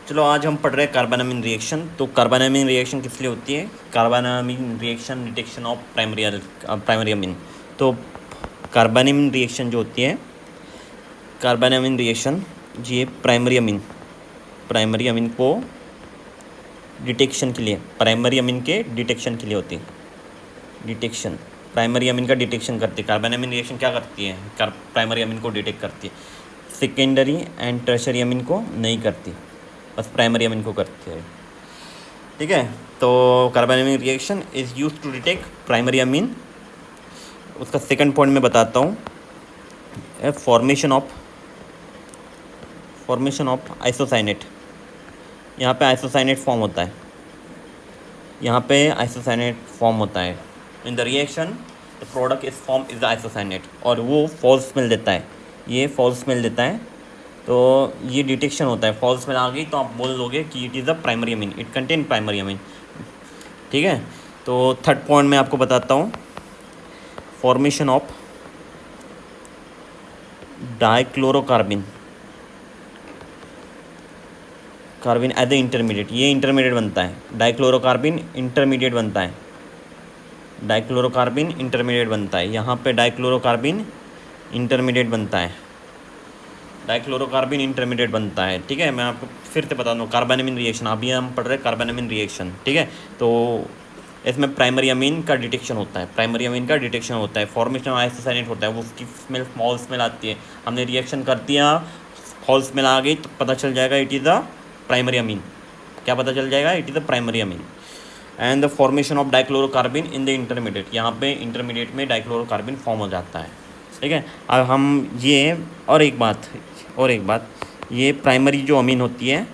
चलो आज हम पढ़ रहे हैं कार्बोनामिन रिएक्शन। तो कार्बोनामिन रिएक्शन किस लिए होती है? Carbylamine reaction detection of primary amine. तो कार्बोनामिन रिएक्शन जो होती है, कार्बोनामिन रिएक्शन, ये प्राइमरी अमीन को डिटेक्शन के लिए, प्राइमरी अमीन के डिटेक्शन के लिए होती है। डिटेक्शन, प्राइमरी अमीन का डिटेक्शन करती है। कार्बोनामिन रिएक्शन क्या करती है? प्राइमरी अमीन को डिटेक्ट करती है। सेकेंडरी एंड टर्शरी अमीन को नहीं करती, बस प्राइमरी अमीन को करती है। ठीक है, तो carbylamine reaction is use to detect primary amine. उसका सेकंड पॉइंट मैं बताता हूँ, फॉर्मेशन ऑफ आइसोसाइनेट। यहाँ पे आइसोसाइनेट फॉर्म होता है, in the reaction the product is form is the isocyanate, और वो फॉल्स स्मेल देता है, ये फॉल्स स्मेल देता है। तो ये डिटेक्शन होता है। फॉल्स स्मेल आ गई तो आप बोल दोगे कि it is the primary amine, it contain primary amine. ठीक है, तो थर्ड पॉइंट मैं आपको बताता हूँ, formation of dichlorocarbene as a intermediate. ये इंटरमीडिएट बनता है, डाइक्लोरोकार्बिन इंटरमीडिएट बनता है, यहाँ पे डाइक्लोरोकार्बिन इंटरमीडिएट बनता है। ठीक है, मैं आपको फिर से बता दूँ, कार्बोनामिन रिएक्शन, अभी हम पढ़ रहे हैं कार्बोनामिन रिएक्शन। ठीक है, तो इसमें प्राइमरी अमीन का डिटेक्शन होता है, फॉर्मेशन ऑफ आइसोसाइनेट होता है, वो उसकी स्मेल स्मॉल स्मेल आती है, हमने रिएक्शन कर दिया, फॉल स्मेल आ गई तो पता चल जाएगा इट इज़ द प्राइमरी अमीन। क्या पता चल जाएगा? It is the primary Amin. And the formation of dichlorocarbene in the intermediate, यहाँ पे इंटरमीडिएट में डाइक्लोरोकार्बिन फॉर्म हो जाता है। ठीक है, अब हम ये और एक बात, ये प्राइमरी जो अमीन होती है,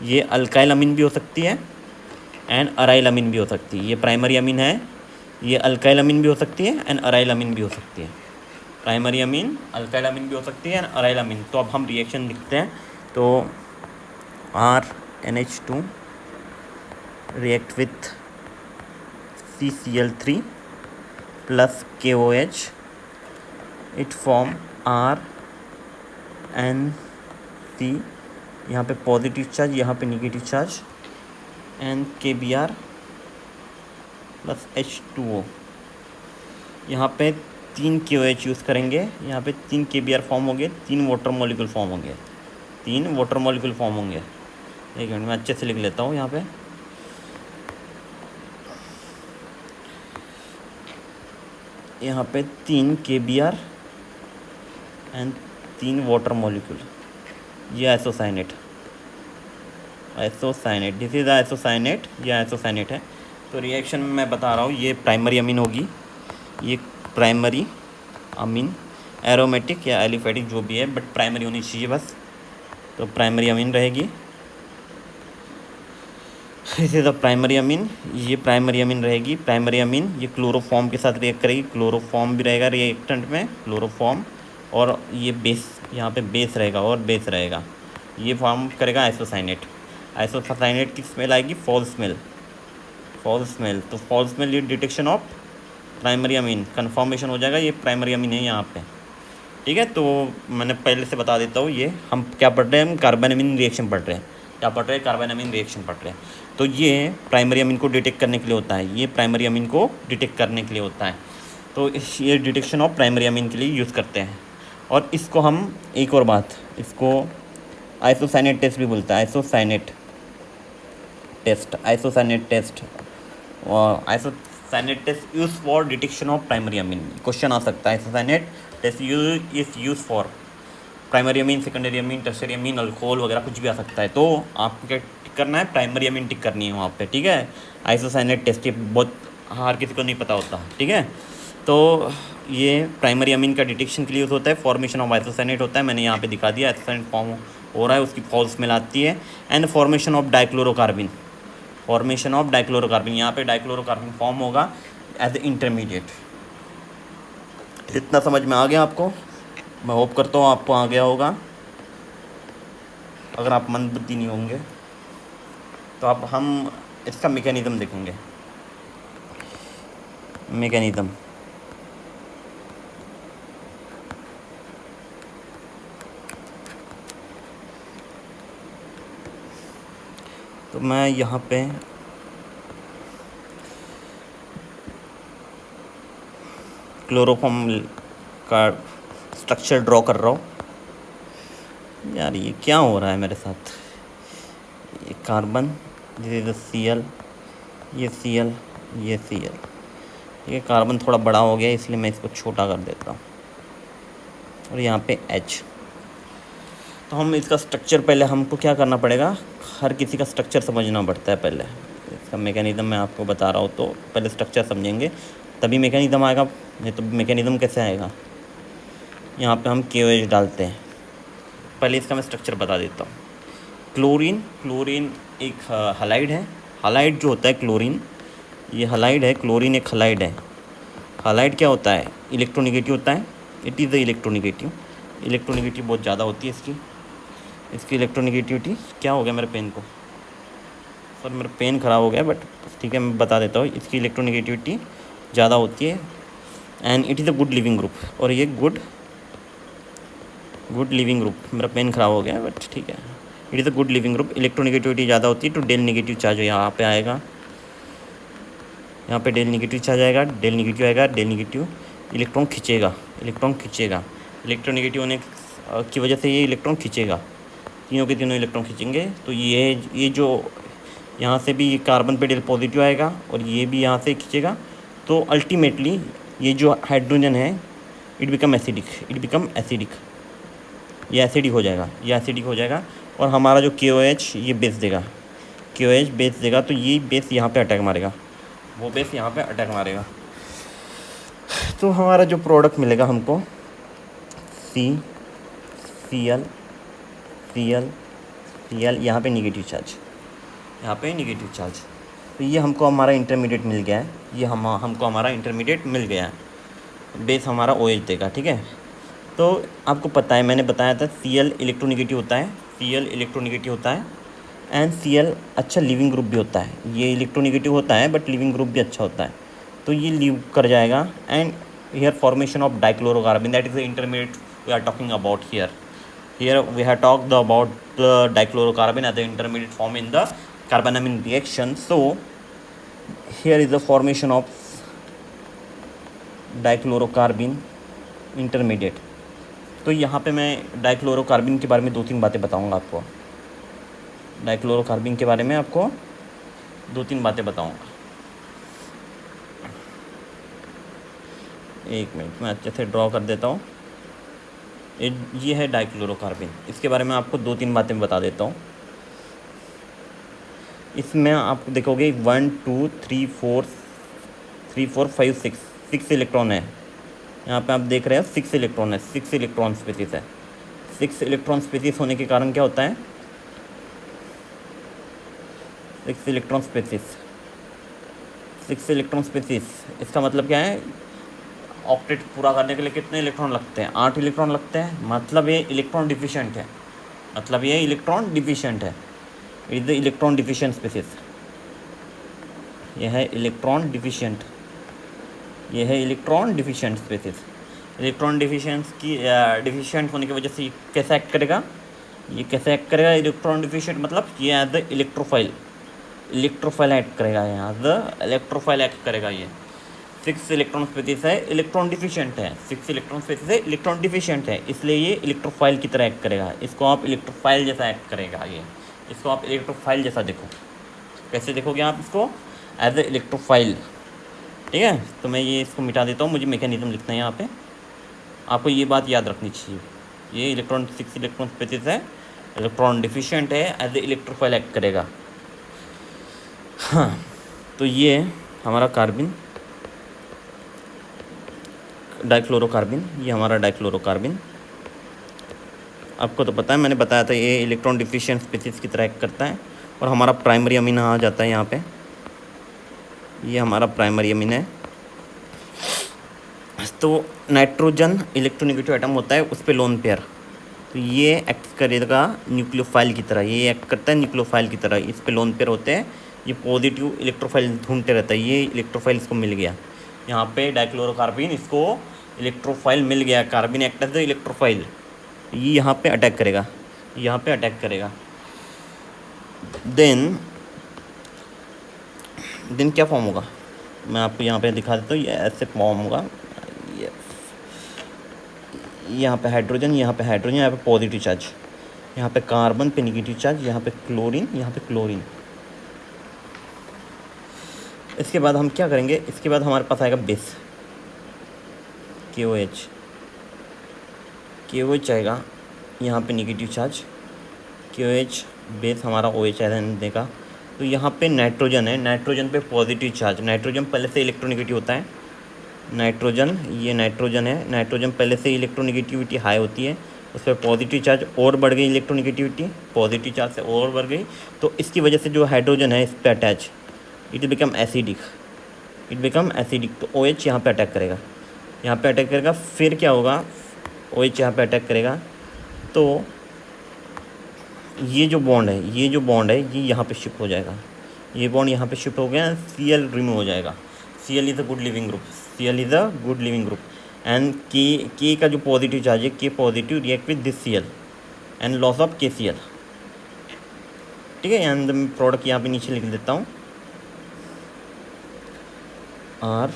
ये अल्काइल अमीन भी हो सकती है एंड अराइल अमीन भी हो सकती है। ये प्राइमरी अमीन है, ये अल्काइल अमीन भी हो सकती है एंड अराइल अमीन भी हो सकती है। प्राइमरी अमीन अल्काइल अमीन भी हो सकती है एंड अराइल अमीन। तो अब हम रिएक्शन लिखते हैं, तो RNH2 react with CCl3 plus KOH, it form RNC, यहाँ पे पॉजिटिव चार्ज, यहाँ पे negative charge, and KBr plus H2O। यहाँ पे 3 KOH यूज़ करेंगे, यहाँ पे 3 KBr फॉर्म होंगे, 3 वाटर मॉलिक्यूल फॉर्म होंगे। एक मिनट मैं अच्छे से लिख लेता हूँ। यहाँ पे 3 KBr एंड 3 वाटर मॉलिक्यूल, ये आइसोसाइनेट, दिस इज आइसोसाइनेट, ये आइसोसाइनेट है। तो रिएक्शन में मैं बता रहा हूँ, ये प्राइमरी अमीन होगी, ये प्राइमरी अमीन, एरोमेटिक या एलिफेटिक जो भी है, बट प्राइमरी होनी चाहिए बस। तो प्राइमरी अमीन रहेगी, इस इज द प्राइमरी अमीन, ये प्राइमरी अमीन रहेगी। प्राइमरी अमीन ये क्लोरोफॉर्म के साथ रिएक्ट करेगी, क्लोरोफॉर्म भी रहेगा रिएक्टेंट में, क्लोरोफॉर्म, और ये बेस, यहाँ पे बेस रहेगा, ये फॉर्म करेगा आइसोसाइनेट की स्मेल आएगी, फॉल स्मेल। तो फॉल स्मेल ये detection of primary amine, confirmation हो जाएगा ये प्राइमरी अमीन है यहाँ पे। ठीक है, तो मैंने पहले से बता देता हूँ, ये हम क्या पढ़ रहे हैं, हम कार्बोनामिन रिएक्शन पढ़ रहे हैं। तो ये प्राइमरी अमीन को डिटेक्ट करने के लिए होता है, तो ये डिटेक्शन ऑफ प्राइमरी अमीन के लिए यूज़ करते हैं। और इसको हम, एक और बात, इसको आइसोसाइनेट टेस्ट भी बोलता है, isocyanate test use for detection of primary amine. Question आ सकता है, isocyanate test is use for primary amine, secondary amine, tertiary amine, alcohol वगैरह कुछ भी आ सकता है। तो आपको क्या टिक करना है? प्राइमरी अमीन टिक करनी है वहाँ पे। ठीक है, आइसोसाइनेट टेस्ट, ये बहुत हर किसी को नहीं पता होता। ठीक है, तो ये प्राइमरी अमीन का डिटेक्शन के लिए यूज़ होता है, फॉर्मेशन ऑफ आइसोसाइनेट होता है, मैंने यहाँ पे दिखा दिया, आइसोसाइनेट फॉर्म हो रहा है, उसकी फॉल स्मेल आती है, एंड फॉर्मेशन ऑफ डाइक्लोरोकार्बिन, यहाँ पे डाइक्लोरोकार्बिन फॉर्म होगा एज ए इंटरमीडिएट। इतना समझ में आ गया आपको? मैं होप करता हूँ आपको आ गया होगा। अगर आप मंदबुद्धि नहीं होंगे तो अब हम इसका मैकेनिज़्म देखेंगे। तो मैं यहाँ पे क्लोरोफॉर्म का स्ट्रक्चर ड्रॉ कर रहा हूँ। यार ये क्या हो रहा है मेरे साथ? ये कार्बन, ये Cl, ये Cl, ये Cl। ये कार्बन थोड़ा बड़ा हो गया इसलिए मैं इसको छोटा कर देता हूँ, और यहाँ पे H। तो हम इसका स्ट्रक्चर पहले हमको क्या करना पड़ेगा, हर किसी का स्ट्रक्चर समझना पड़ता है। पहले इसका मैकेनिज़्म मैं आपको बता रहा हूँ, तो पहले स्ट्रक्चर समझेंगे तभी मैकेनिज़्म आएगा, नहीं तो मैकेनिज़्म कैसे आएगा। यहाँ पे हम KOH डालते हैं। पहले इसका मैं स्ट्रक्चर बता देता हूँ। क्लोरीन एक हलाइड है। हलाइड जो होता है क्लोरीन, ये हलाइड है। क्लोरीन एक हलाइड है। हलाइड क्या होता है? इलेक्ट्रोनिगेटिव होता है। It is the electronegative. Electronegative बहुत ज़्यादा होती है इसकी इलेक्ट्रोनिगेटिविटी। क्या हो गया मेरे पेन को? सर मेरा पेन ख़राब हो गया, बट ठीक है मैं बता देता हूँ। इसकी इलेक्ट्रोनिगेटिविटी ज़्यादा होती है and it is a good leaving group. और ये गुड लिविंग ग्रुप, मेरा पेन ख़राब हो गया बट ठीक है। It is a good leaving group. Electronegativity ज़्यादा होती है तो डेल नेगेटिव चार्ज यहाँ पे आएगा। यहाँ पे डेल नेगेटिव चार्ज आएगा, डेल नेगेटिव आएगा। डेल नेगेटिव इलेक्ट्रॉन खींचेगा। इलेक्ट्रोनिगेटिव होने की वजह से ये इलेक्ट्रॉन खींचेगा। तीनों के तीनों इलेक्ट्रॉन खींचेंगे। तो ये जो यहाँ से भी कार्बन पे डेल पॉजिटिव आएगा और ये भी यहाँ से खींचेगा। तो अल्टीमेटली ये जो हाइड्रोजन है इट बिकम एसिडिक। ये एसिडिक हो जाएगा। और हमारा जो KOH ये बेस देगा। KOH बेस देगा, तो ये बेस यहाँ पे अटैक मारेगा, वो बेस यहाँ पे अटैक मारेगा। तो हमारा जो प्रोडक्ट मिलेगा हमको Cl, यहाँ पे नेगेटिव चार्ज। तो ये हमको हमारा इंटरमीडिएट मिल गया है। ये हमको हमारा इंटरमीडिएट मिल गया है। बेस हमारा OH देगा, ठीक है। तो आपको पता है, मैंने बताया था Cl इलेक्ट्रोनिगेटिव होता है एंड Cl अच्छा लिविंग ग्रुप भी होता है। ये इलेक्ट्रोनिगेटिव होता है बट लिविंग ग्रुप भी अच्छा होता है। तो ये लीव कर जाएगा and here formation of dichlorocarbene, that is the intermediate we are talking about here we have talked about the dichlorocarbon as the intermediate form in the carbonamine reaction. So here is the formation of dichlorocarbene intermediate. तो यहाँ पे मैं dichlorocarbene के बारे में 2-3 बातें बताऊँगा आपको। डाइक्लोरोकार्बिन के बारे में आपको 2-3 बातें बताऊँगा। एक मिनट मैं अच्छे से ड्रॉ कर देता हूँ। ये है डाइक्लोरोकार्बिन। इसके बारे में आपको 2-3 बातें बता देता हूँ। इसमें आप देखोगे 1 2 3 4 5 6 इलेक्ट्रॉन है। यहाँ पे आप देख रहे हो 6 इलेक्ट्रॉन है। 6 इलेक्ट्रॉन स्पेसिस है। 6 इलेक्ट्रॉन स्पेसिस होने के कारण क्या होता है? 6 इलेक्ट्रॉन स्पेसिस इसका मतलब क्या है? ऑक्टेट पूरा करने के लिए कितने इलेक्ट्रॉन लगते हैं? 8 इलेक्ट्रॉन लगते हैं। मतलब ये इलेक्ट्रॉन डिफिशिएंट है। It is the electron deficient species. यह है electron deficient species. Electron deficient होने की वजह से कैसे एक्ट करेगा? इलेक्ट्रॉन डिफिशिएंट मतलब ये एज द इलेक्ट्रोफाइल एक्ट करेगा। ये 6 इलेक्ट्रॉन स्पेसिस है, इलेक्ट्रॉन डिफिशिएंट है। इसलिए ये इलेक्ट्रोफाइल की तरह एक्ट करेगा। इसको आप इलेक्ट्रोफाइल जैसा एक्ट करेगा। इसको आप इलेक्ट्रोफाइल जैसा देखो। कैसे देखोगे आप इसको? एज ए इलेक्ट्रोफाइल, ठीक है। तो मैं ये इसको मिटा देता हूँ, मुझे मैकेनिज्म लिखना है यहाँ पे। आपको ये बात याद रखनी चाहिए। ये 6 इलेक्ट्रॉन स्पेसिस है, इलेक्ट्रॉन डिफिशिएंट है, एज ए इलेक्ट्रोफाइल एक्ट करेगा। हाँ, तो ये हमारा कार्बिन डाइक्लोरोकार्बिन, ये हमारा डाइक्लोरोकार्बिन। आपको तो पता है, मैंने बताया था ये इलेक्ट्रॉन डिफिशिएंट स्पीसीज की तरह एक्ट करता है। और हमारा प्राइमरी अमीन आ जाता है यहाँ पे। ये हमारा प्राइमरी अमीन है। तो नाइट्रोजन इलेक्ट्रोनेगेटिव एटम होता है, उस पर लोन पेयर। तो ये एक्ट करेगा न्यूक्लियोफाइल की तरह। ये एक्ट करता है न्यूक्लियोफाइल की तरह। इस पे लोन पेयर होते हैं। ये पॉजिटिव इलेक्ट्रोफाइल ढूंढते रहता है। ये इलेक्ट्रोफाइल इसको मिल गया। यहाँ पे डाइक्लोरोकार्बिन, इसको इलेक्ट्रोफाइल मिल गया। कार्बिन एक्ट एज द इलेक्ट्रोफाइल। ये यहाँ पे अटैक करेगा। देन देन क्या फॉर्म होगा, मैं आपको यहाँ पे दिखा देता हूँ। ये ऐसे फॉर्म होगा, ये यहाँ पे हाइड्रोजन, यहाँ पे हाइड्रोजन, यहाँ पे पॉजिटिव चार्ज, यहाँ पे कार्बन पे निगेटिव चार्ज, यहाँ पे क्लोरीन, यहाँ पे क्लोरीन। इसके बाद हम क्या करेंगे, इसके बाद हमारे पास आएगा बेस KOH। KOH आएगा, यहाँ पे निगेटिव चार्ज KOH, बेस हमारा OH रहने का। तो यहाँ पे नाइट्रोजन है, नाइट्रोजन पे पॉजिटिव चार्ज, नाइट्रोजन पहले से इलेक्ट्रोनेगेटिव होता है। नाइट्रोजन, ये नाइट्रोजन है, नाइट्रोजन पहले से इलेक्ट्रोनेगेटिविटी हाई होती है, उस पर पॉजिटिव चार्ज और बढ़ गई, इलेक्ट्रोनेगेटिविटी पॉजिटिव चार्ज से और बढ़ गई, तो इसकी वजह से जो हाइड्रोजन है इस पर attach, it become acidic, it become acidic. तो OH यहाँ पे अटैक करेगा, यहाँ पे अटैक करेगा। फिर क्या होगा, OH यहाँ पे अटैक करेगा, तो ये जो बॉन्ड है, ये जो बॉन्ड है ये यहाँ पे शिफ्ट हो जाएगा, ये बॉन्ड यहाँ पे शिफ्ट हो गया, Cl रिमूव हो जाएगा। Cl is a good leaving group, Cl is a good leaving group. And K का जो पॉजिटिव चार्ज है, K positive react with this Cl and loss of KCl, ठीक है। एंड मैं प्रोडक्ट यहाँ पे नीचे लिख देता हूँ, R,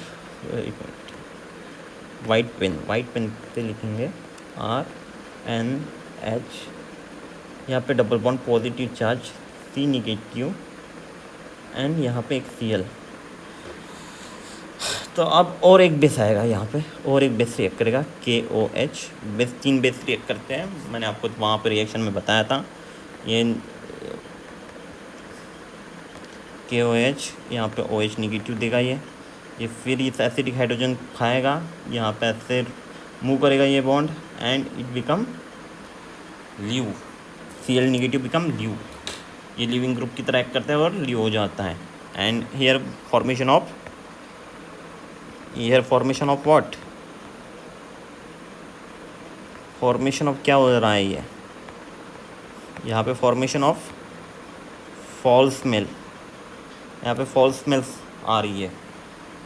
वाइट पेन पे लिखेंगे RNH, यहाँ पे double bond positive charge C negative and यहाँ पे एक Cl। तो अब और एक बेस आएगा यहाँ पे, और एक बेस रिएक्ट करेगा KOH। बेस 3 बेस रिएक्ट करते हैं, मैंने आपको वहाँ पे रिएक्शन में बताया था। ये KOH यहाँ पे OH निगेटिव देगा, ये फिर इस एसिडिक हाइड्रोजन खाएगा, यहाँ पे ऐसे मूव करेगा ये बॉन्ड एंड इट बिकम ल्यू, Cl निगेटिव बिकम ल्यू, ये लिविंग ग्रुप की तरह एक्ट करता है और ल्यू हो जाता है। And here formation of what, formation of क्या हो रहा है, ये यहाँ पे फॉर्मेशन ऑफ फॉल्स स्मेल, यहाँ पे फॉल्स स्मेल आ रही है,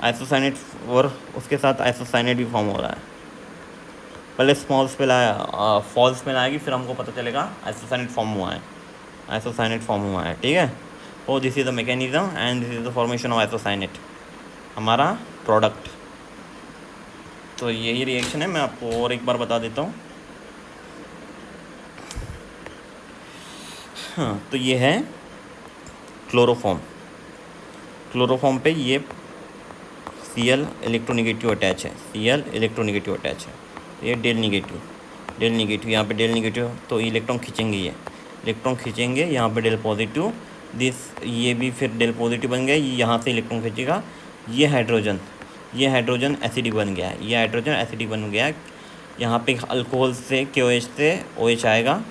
आइसोसाइनेट और उसके साथ आइसोसाइनेट भी फॉर्म हो रहा है। पहले स्मॉल स्मेल आया, फॉल्स स्मेल आएगी, फिर हमको पता चलेगा आइसोसाइनेट फॉर्म हुआ है, आइसोसाइनेट फॉर्म हुआ है, ठीक है। और this is the mechanism and this is the formation of isocyanate, हमारा प्रोडक्ट। तो यही रिएक्शन है, मैं आपको और एक बार बता देता हूँ। हाँ, तो ये है क्लोरोफॉर्म, क्लोरोफॉर्म पे ये Cl इलेक्ट्रोनेगेटिव अटैच है, Cl इलेक्ट्रोनेगेटिव अटैच है, ये डेल नेगेटिव, यहाँ पे डेल नेगेटिव, तो इलेक्ट्रॉन खींचेंगे, ये इलेक्ट्रॉन खींचेंगे, यहाँ पे डेल पॉजिटिव, दिस ये भी फिर डेल पॉजिटिव बन गया, ये यहाँ से इलेक्ट्रॉन खींचेगा, ये हाइड्रोजन एसिडिक बन गया है, ये हाइड्रोजन एसिडिक बन गया है। यहाँ पे अल्कोहल से KOH से OH आएगा,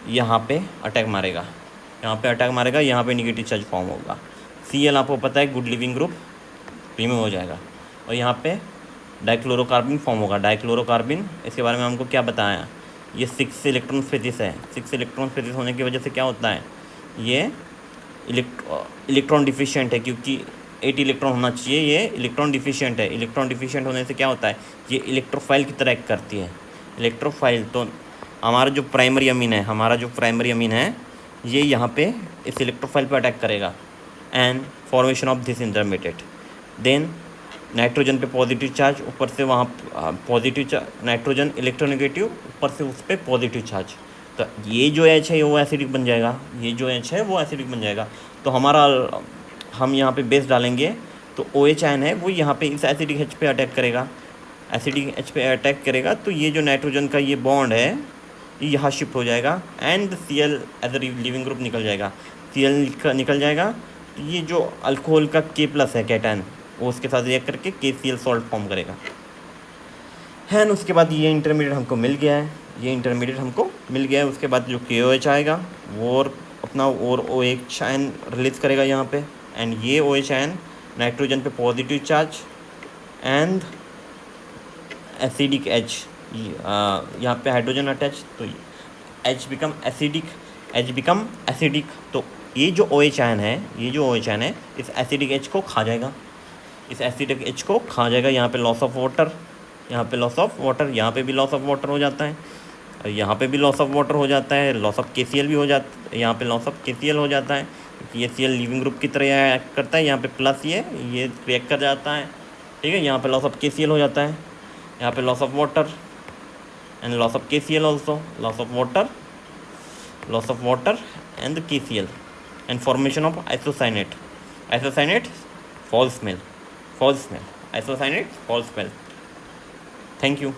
यहाँ पे अटैक मारेगा, यहाँ पे निगेटिव चार्ज फॉर्म होगा। Cl आपको पता है गुड लिविंग ग्रुप रिमूव हो जाएगा, और यहाँ पे डाइक्लोरोकार्बिन फॉर्म होगा, डाइक्लोरोकार्बिन। इसके बारे में हमको क्या बताया, ये 6 इलेक्ट्रॉन स्पेसिस है, 6 इलेक्ट्रॉन स्पेसिस होने की वजह से क्या होता है, ये इलेक्ट्रॉन डिफिशिएंट है, क्योंकि 8 इलेक्ट्रॉन होना चाहिए, ये इलेक्ट्रॉन डिफिशिएंट है। इलेक्ट्रॉन डिफिशिएंट होने से क्या होता है, ये इलेक्ट्रोफाइल की तरह एक्ट करती है, इलेक्ट्रोफाइल। तो हमारा जो प्राइमरी अमीन है ये यहाँ पे इस इलेक्ट्रोफाइल पर अटैक करेगा and formation of this intermediate. Then nitrogen पे पॉजिटिव चार्ज, ऊपर से वहाँ पॉजिटिव चार्ज, नाइट्रोजन इलेक्ट्रोनेगेटिव, ऊपर से उस पर पॉजिटिव चार्ज, तो ये जो H है वो एसिडिक बन जाएगा, तो हमारा हम यहाँ पे बेस डालेंगे, तो OH आयन है वो यहाँ पे इस एसिडिक H पे अटैक करेगा, तो ये जो नाइट्रोजन का ये बॉन्ड है ये यहाँ शिफ्ट हो जाएगा and Cl as a leaving group निकल जाएगा, तो ये जो अल्कोहल का K+ है कैटायन, वो उसके साथ रिएक्ट करके KCl सॉल्ट फॉर्म करेगा। एंड उसके बाद ये इंटरमीडिएट हमको मिल गया है, उसके बाद जो KOH आएगा वो और अपना और OH आयन रिलीज़ करेगा यहाँ पे, एंड ये OH आयन नाइट्रोजन पे positive charge and acidic H, यहाँ पे हाइड्रोजन अटैच, तो H बिकम एसिडिक, तो ये जो OH आयन है इस एसिडिक H को खा जाएगा, यहाँ पे लॉस ऑफ वाटर, यहाँ पे भी लॉस ऑफ वाटर हो जाता है, यहाँ पे भी लॉस ऑफ वाटर हो जाता है, लॉस ऑफ KCl भी हो जाता है, यहाँ पे लॉस ऑफ KCl हो जाता है, ये सी एल लीविंग ग्रुप की तरह एक्ट करता है, यहाँ पे प्लस ये रिएक्ट कर जाता है, ठीक है। यहाँ पे loss of K C L हो जाता है, यहाँ पे loss of water and loss of K C L also, loss of water and K C L and formation of isocyanate, false smell, isocyanate, false smell. Thank you.